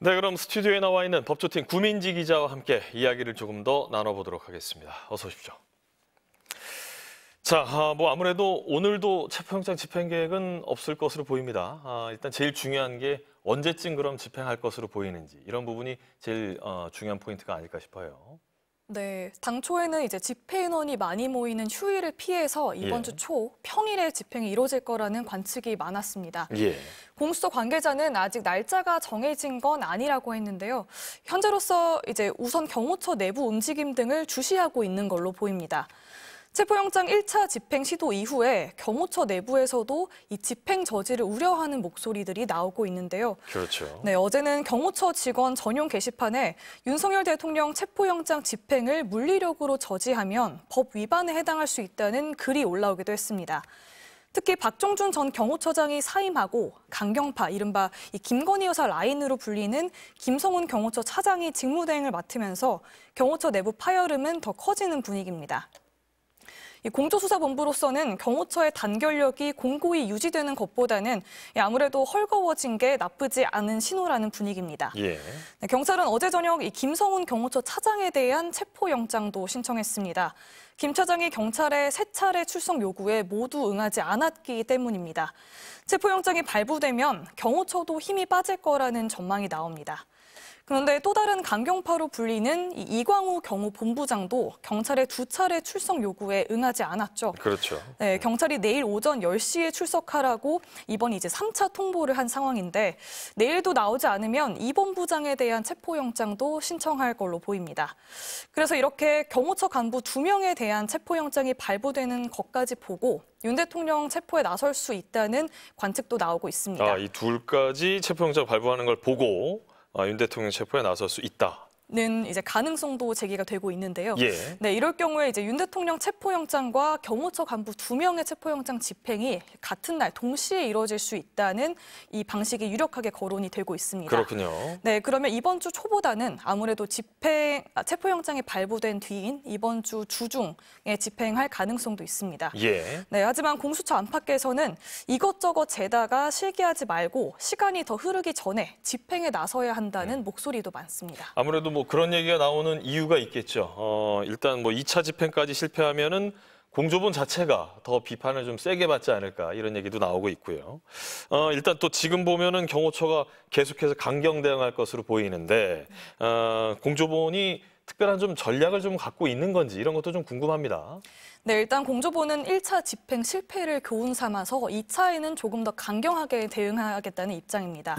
네, 그럼 스튜디오에 나와 있는 법조팀 구민지 기자와 함께 이야기를 조금 더 나눠보도록 하겠습니다. 어서 오십시오. 자, 아무래도 오늘도 체포영장 집행 계획은 없을 것으로 보입니다. 일단 제일 중요한 게 언제쯤 그럼 집행할 것으로 보이는지 이런 부분이 제일 중요한 포인트가 아닐까 싶어요. 네, 당초에는 이제 집회 인원이 많이 모이는 휴일을 피해서 이번 주 초 평일에 집행이 이루어질 거라는 관측이 많았습니다. 공수처 관계자는 아직 날짜가 정해진 건 아니라고 했는데요. 현재로서 이제 우선 경호처 내부 움직임 등을 주시하고 있는 걸로 보입니다. 체포영장 1차 집행 시도 이후에 경호처 내부에서도 이 집행 저지를 우려하는 목소리들이 나오고 있는데요. 그렇죠. 네, 어제는 경호처 직원 전용 게시판에 윤석열 대통령 체포영장 집행을 물리력으로 저지하면 법 위반에 해당할 수 있다는 글이 올라오기도 했습니다. 특히 박종준 전 경호처장이 사임하고 강경파, 이른바 이 김건희 여사 라인으로 불리는 김성훈 경호처 차장이 직무대행을 맡으면서 경호처 내부 파열음은 더 커지는 분위기입니다. 공조수사본부로서는 경호처의 단결력이 공고히 유지되는 것보다는 아무래도 헐거워진 게 나쁘지 않은 신호라는 분위기입니다. 네, 경찰은 어제 저녁 이 김성훈 경호처 차장에 대한 체포영장도 신청했습니다. 김 차장이 경찰의 3차례 출석 요구에 모두 응하지 않았기 때문입니다. 체포영장이 발부되면 경호처도 힘이 빠질 거라는 전망이 나옵니다. 그런데 또 다른 강경파로 불리는 이광우 경호본부장도 경찰의 2차례 출석 요구에 응하지 않았죠. 그렇죠. 네, 경찰이 내일 오전 10시에 출석하라고 이번 이제 3차 통보를 한 상황인데 내일도 나오지 않으면 이 본부장에 대한 체포영장도 신청할 걸로 보입니다. 그래서 이렇게 경호처 간부 2명에 대한 체포영장이 발부되는 것까지 보고 윤 대통령 체포에 나설 수 있다는 관측도 나오고 있습니다. 이 둘까지 체포영장 발부하는 걸 보고 윤 대통령 체포에 나설 수 있다. 는 이제 가능성도 제기가 되고 있는데요. 네, 이럴 경우에 이제 윤 대통령 체포영장과 경호처 간부 2명의 체포영장 집행이 같은 날 동시에 이루어질 수 있다는 이 방식이 유력하게 거론이 되고 있습니다. 그렇군요. 네, 그러면 이번 주 초보다는 아무래도 체포영장이 발부된 뒤인 이번 주 주중에 집행할 가능성도 있습니다. 네, 하지만 공수처 안팎에서는 이것저것 재다가 실기하지 말고 시간이 더 흐르기 전에 집행에 나서야 한다는 목소리도 많습니다. 아무래도 그런 얘기가 나오는 이유가 있겠죠. 일단 2차 집행까지 실패하면은 공조본 자체가 더 비판을 좀 세게 받지 않을까 이런 얘기도 나오고 있고요. 일단 또 지금 보면은 경호처가 계속해서 강경 대응할 것으로 보이는데 공조본이 특별한 좀 전략을 좀 갖고 있는 건지 이런 것도 좀 궁금합니다. 네, 일단 공조본은 1차 집행 실패를 교훈 삼아서 2차에는 조금 더 강경하게 대응하겠다는 입장입니다.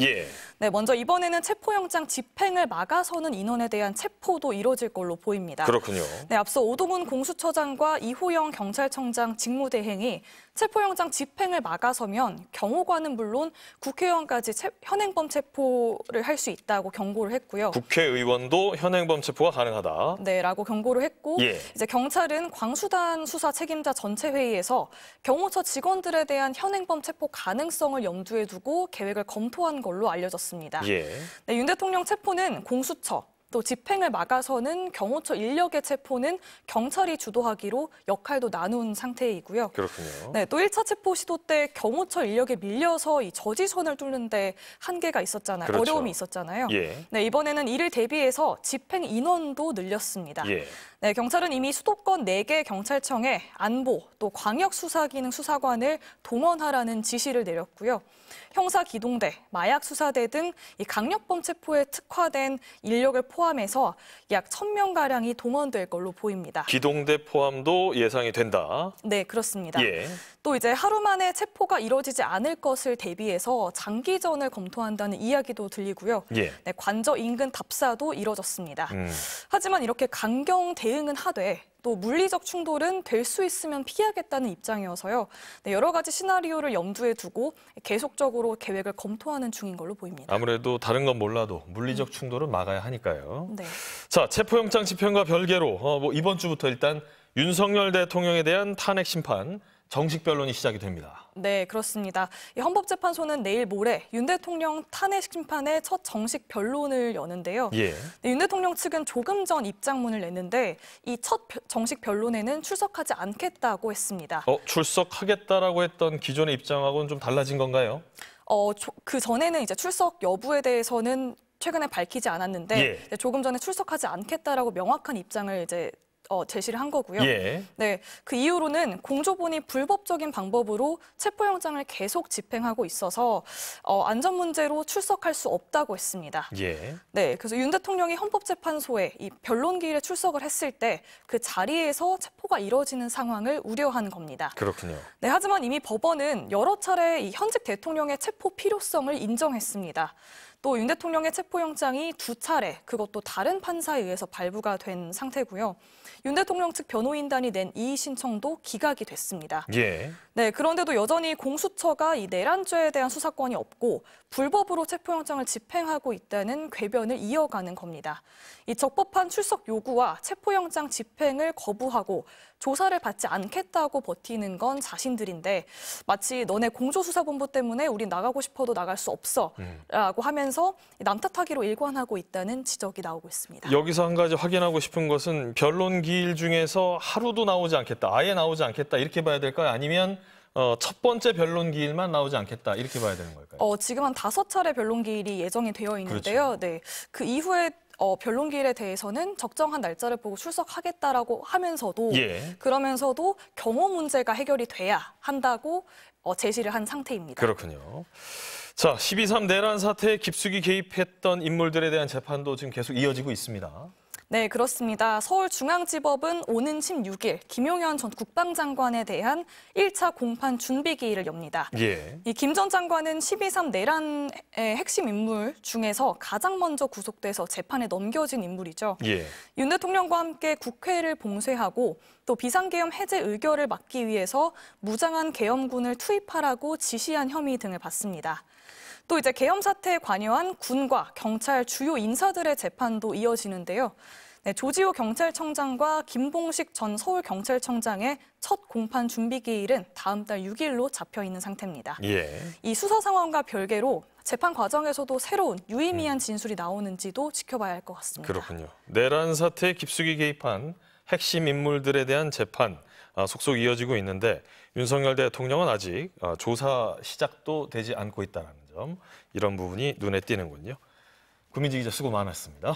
네, 먼저 이번에는 체포영장 집행을 막아서는 인원에 대한 체포도 이뤄질 걸로 보입니다. 그렇군요. 네, 앞서 오동훈 공수처장과 이호영 경찰청장 직무대행이 체포영장 집행을 막아서면 경호관은 물론 국회의원까지 현행범 체포를 할 수 있다고 경고를 했고요. 국회의원도 현행범 체포가 가능하다. 네, 라고 경고를 했고 이제 경찰은 광수단 수사 책임자 전체 회의에서 경호처 직원들에 대한 현행범 체포 가능성을 염두에 두고 계획을 검토한 걸로 알려졌습니다. 네, 윤 대통령 체포는 공수처, 또 집행을 막아서는 경호처 인력의 체포는 경찰이 주도하기로 역할도 나눈 상태이고요. 그렇군요. 네, 또 1차 체포 시도 때 경호처 인력에 밀려서 이 저지선을 뚫는 데 한계가 있었잖아요. 그렇죠. 어려움이 있었잖아요. 네, 이번에는 이를 대비해서 집행 인원도 늘렸습니다. 네, 경찰은 이미 수도권 4개 경찰청에 안보, 또 광역수사기능 수사관을 동원하라는 지시를 내렸고요. 형사기동대, 마약수사대 등 이 강력범 체포에 특화된 인력을 포함해서 약 1,000명가량이 동원될 걸로 보입니다. 기동대 포함도 예상이 된다. 네, 그렇습니다. 또 이제 하루 만에 체포가 이뤄지지 않을 것을 대비해서 장기전을 검토한다는 이야기도 들리고요. 네, 관저 인근 답사도 이뤄졌습니다. 하지만 이렇게 강경 대응은 하되 또 물리적 충돌은 될 수 있으면 피하겠다는 입장이어서요. 네, 여러 가지 시나리오를 염두에 두고 계속적으로 계획을 검토하는 중인 걸로 보입니다. 아무래도 다른 건 몰라도 물리적 충돌은 막아야 하니까요. 네. 자, 체포영장 집행과 별개로 이번 주부터 일단 윤석열 대통령에 대한 탄핵 심판 정식 변론이 시작이 됩니다. 네, 그렇습니다. 헌법재판소는 내일 모레 윤 대통령 탄핵 심판의 첫 정식 변론을 여는데요. 네, 윤 대통령 측은 조금 전 입장문을 냈는데 이 첫 정식 변론에는 출석하지 않겠다고 했습니다. 출석하겠다라고 했던 기존의 입장하고는 좀 달라진 건가요? 그 전에는 이제 출석 여부에 대해서는 최근에 밝히지 않았는데 조금 전에 출석하지 않겠다라고 명확한 입장을 이제 제시를 한 거고요. 네, 그 이후로는 공조본이 불법적인 방법으로 체포영장을 계속 집행하고 있어서 안전 문제로 출석할 수 없다고 했습니다. 네, 그래서 윤 대통령이 헌법재판소에 이 변론기일에 출석을 했을 때 그 자리에서 체포가 이뤄지는 상황을 우려한 겁니다. 그렇군요. 네, 하지만 이미 법원은 여러 차례 이 현직 대통령의 체포 필요성을 인정했습니다. 또 윤 대통령의 체포영장이 2차례, 그것도 다른 판사에 의해서 발부가 된 상태고요. 윤 대통령 측 변호인단이 낸 이의 신청도 기각이 됐습니다. 네, 그런데도 여전히 공수처가 이 내란죄에 대한 수사권이 없고 불법으로 체포영장을 집행하고 있다는 궤변을 이어가는 겁니다. 이 적법한 출석 요구와 체포영장 집행을 거부하고 조사를 받지 않겠다고 버티는 건 자신들인데 마치 너네 공조수사본부 때문에 우린 나가고 싶어도 나갈 수 없어 라고 하면서 남 탓하기로 일관하고 있다는 지적이 나오고 있습니다. 여기서 한 가지 확인하고 싶은 것은 변론 기일 중에서 하루도 나오지 않겠다, 아예 나오지 않겠다 이렇게 봐야 될까요? 아니면 첫 번째 변론 기일만 나오지 않겠다 이렇게 봐야 되는 걸까요? 지금 한 5차례 변론 기일이 예정이 되어 있는데요. 네, 그 이후에 변론 기일에 대해서는 적정한 날짜를 보고 출석하겠다라고 하면서도 그러면서도 경호 문제가 해결이 돼야 한다고 제시를 한 상태입니다. 그렇군요. 자, 12.3 내란 사태에 깊숙이 개입했던 인물들에 대한 재판도 지금 계속 이어지고 있습니다. 네, 그렇습니다. 서울중앙지법은 오는 16일 김용현 전 국방장관에 대한 1차 공판 준비기일을 엽니다. 이 김 전 장관은 12.3 내란의 핵심 인물 중에서 가장 먼저 구속돼서 재판에 넘겨진 인물이죠. 윤 대통령과 함께 국회를 봉쇄하고 또 비상계엄 해제 의결을 막기 위해서 무장한 계엄군을 투입하라고 지시한 혐의 등을 받습니다. 또 이제 계엄 사태에 관여한 군과 경찰 주요 인사들의 재판도 이어지는데요. 네, 조지호 경찰청장과 김봉식 전 서울경찰청장의 첫 공판 준비 기일은 다음 달 6일로 잡혀 있는 상태입니다. 이 수사 상황과 별개로 재판 과정에서도 새로운 유의미한 진술이 나오는지도 지켜봐야 할 것 같습니다. 그렇군요. 내란 사태에 깊숙이 개입한 핵심 인물들에 대한 재판 속속 이어지고 있는데 윤석열 대통령은 아직 조사 시작도 되지 않고 있다는 점, 이런 부분이 눈에 띄는군요. 구민지 기자 수고 많았습니다.